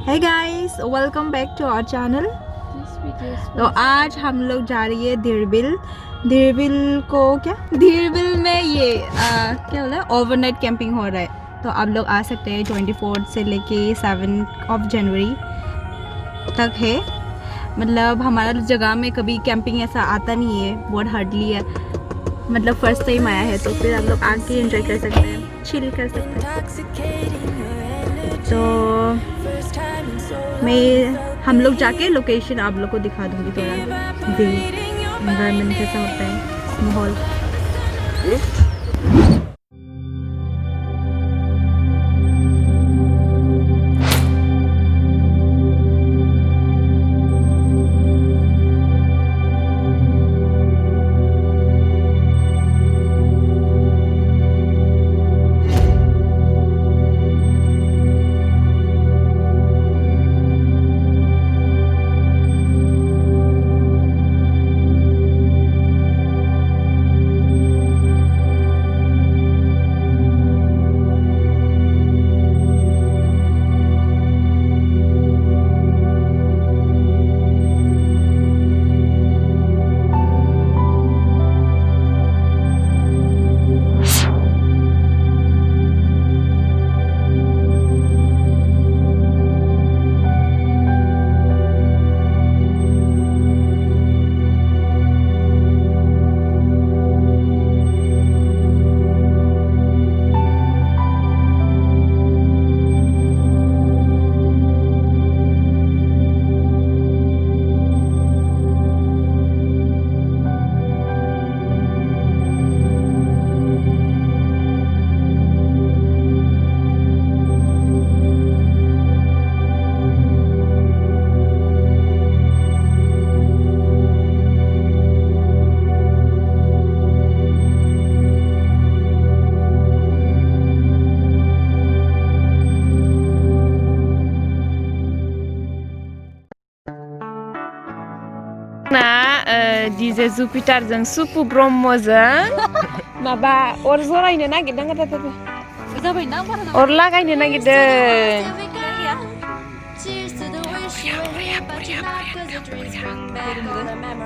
Hey guys, welcome back to our channel. तो आज हम लोग जा रही है धीर बिल। धीर बिल को क्या धीर बिल में ये क्या बोला ओवरनाइट कैंपिंग हो रहा है। तो आप लोग आ सकते हैं 24 से लेके 7 जनवरी तक है। मतलब हमारा जगह में कभी कैंपिंग ऐसा आता नहीं है, बहुत हार्डली है, मतलब फर्स्ट टाइम आया है। तो फिर आप लोग आके एंजॉय कर सकते हैं, चिल कर सकते हैं। तो हम लोग जाके लोकेशन आप लोग को दिखा दूंगी, थोड़ा व्यू एनवायरनमेंट कैसा होता है, माहौल। Diese Jupiterजों सुपु ब्रह्मजों माबा अर जरायनो नागिरदों अर लागायनो नागिरदों।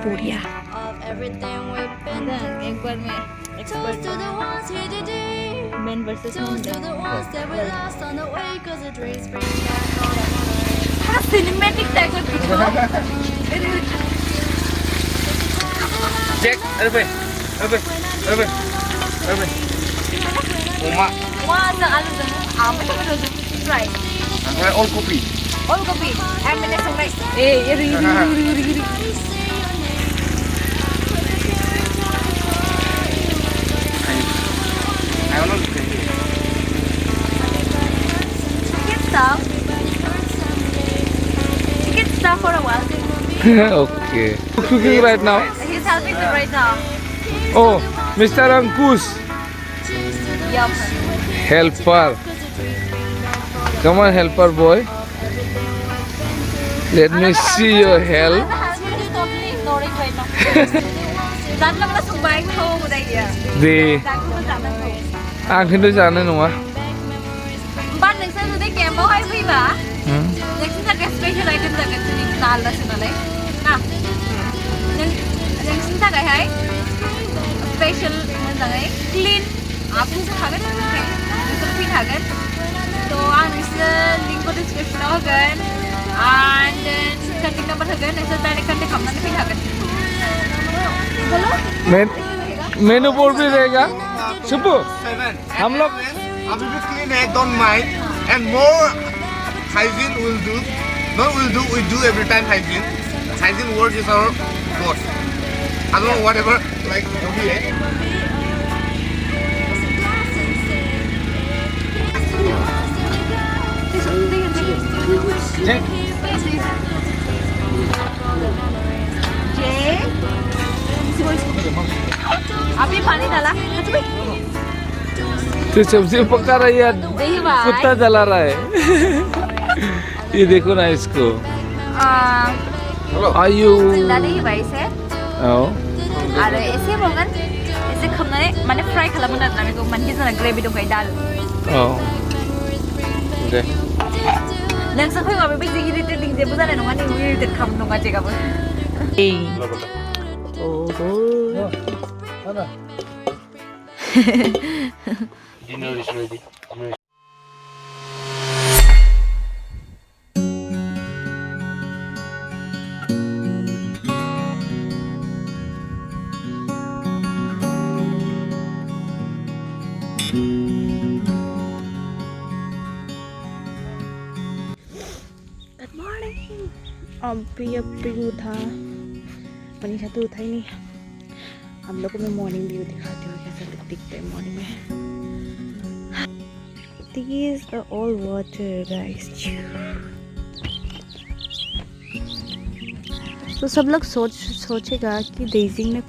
बढ़िया Men versus cinematic type of picture. Jack, open. Uma. Wah, the alu the right. All copy. All copy. I'm in the right. I don't know. Chicken stuff for a while. Okay. Cooking right now. He's helping them right now. Oh, Mr. Ankush. Yup. Helper. Come on, helper boy. Let me see your help. You're totally ignoring right now. Dan lang na sumay ko mo dahil. Di. Ang hindi sana nung Ban nagsa na day kaya mo ay ba? Nagsa na special item na ganito ni nala sa nalay. Ah. नगसिंता गए हैं special मतलब है clean आप इसे खाकर हैं इसे भी खाकर तो आन इसे लिंक को डिस्क्रिप्शन में होगा and contact number होगा ऐसे पहले कंटेक्ट हमने भी खाकर बोलो मेनू बोर्ड भी रहेगा सुपु हम लोग अभी भी clean है, don't mind, and more hygiene will do. Not will do, we do every time hygiene. Hygiene word is our God. I don't know whatever like okay. अभी पानी डाला तो सब्जी पका रही है, कुत्ता जला रहा है। ये देखो ना इसको। आयु जिंदा भाई से आरो एसे बोगन एसे खमनानै माने फ्राई खालामो आरोना बेखौ माने जोंना ग्रेभि दंखायो दाल। Oh. Okay. नोंसो फैबा बेबायदि इरिटेटिं जेबो जानाय नङा नों इरिटेट खालामनो नङा जेगाबो Dinner is ready. Good morning. अभी उठा मनीषा तो उठा ही नहीं हम लोग को मैं मॉर्निंग व्यू दिखाती हूँ कैसा दिखते हैं मॉर्निंग में These are all water guys तो सब लोग सोचेगा कि डेजिंग में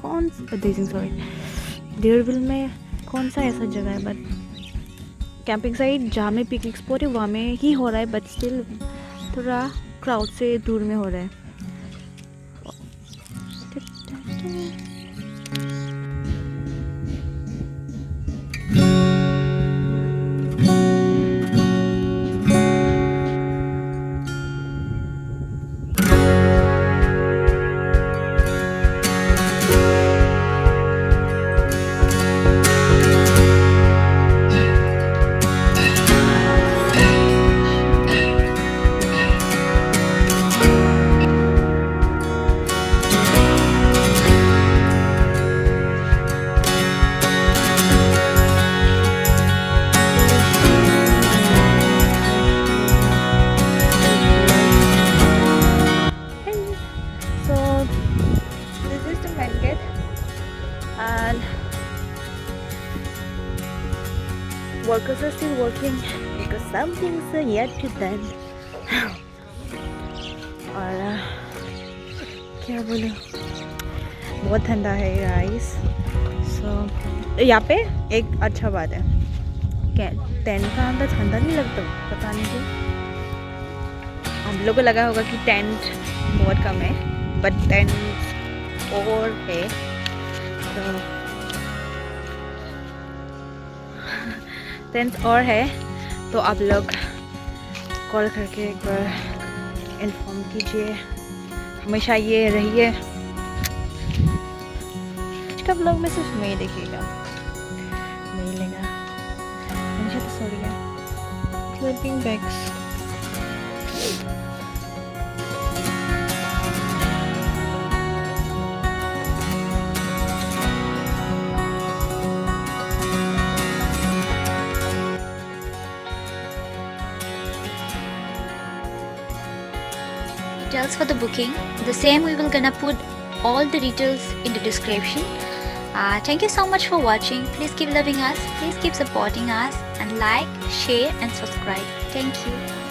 Dheer Beel में कौन सा ऐसा जगह है बट कैंपिंग साइट जहाँ में पिकनिक स्पॉट है वहाँ में ही हो रहा है बट स्टिल थोड़ा क्राउड से दूर में हो रहा है And workers are still working because some things are yet to done. और क्या बोलूं बहुत ठंडा है गाइस सो यहाँ पे एक अच्छा बात है क्या टेंट का अंदर ठंडा नहीं लगता पता नहीं क्यों हम लोग को लगा होगा कि टेंट बहुत कम है बट टेंट और है टेंट और है तो आप लोग कॉल करके एक बार इन्फॉर्म कीजिए हमेशा ये रहिए कब लोग में सिर्फ मैं देखिएगा मिलेगा हमेशा तो सॉरी है clipping bags Details for the booking. The same we will gonna put all the details in the description. Thank you so much for watching. Please keep loving us. Please keep supporting us and like, share and subscribe. Thank you.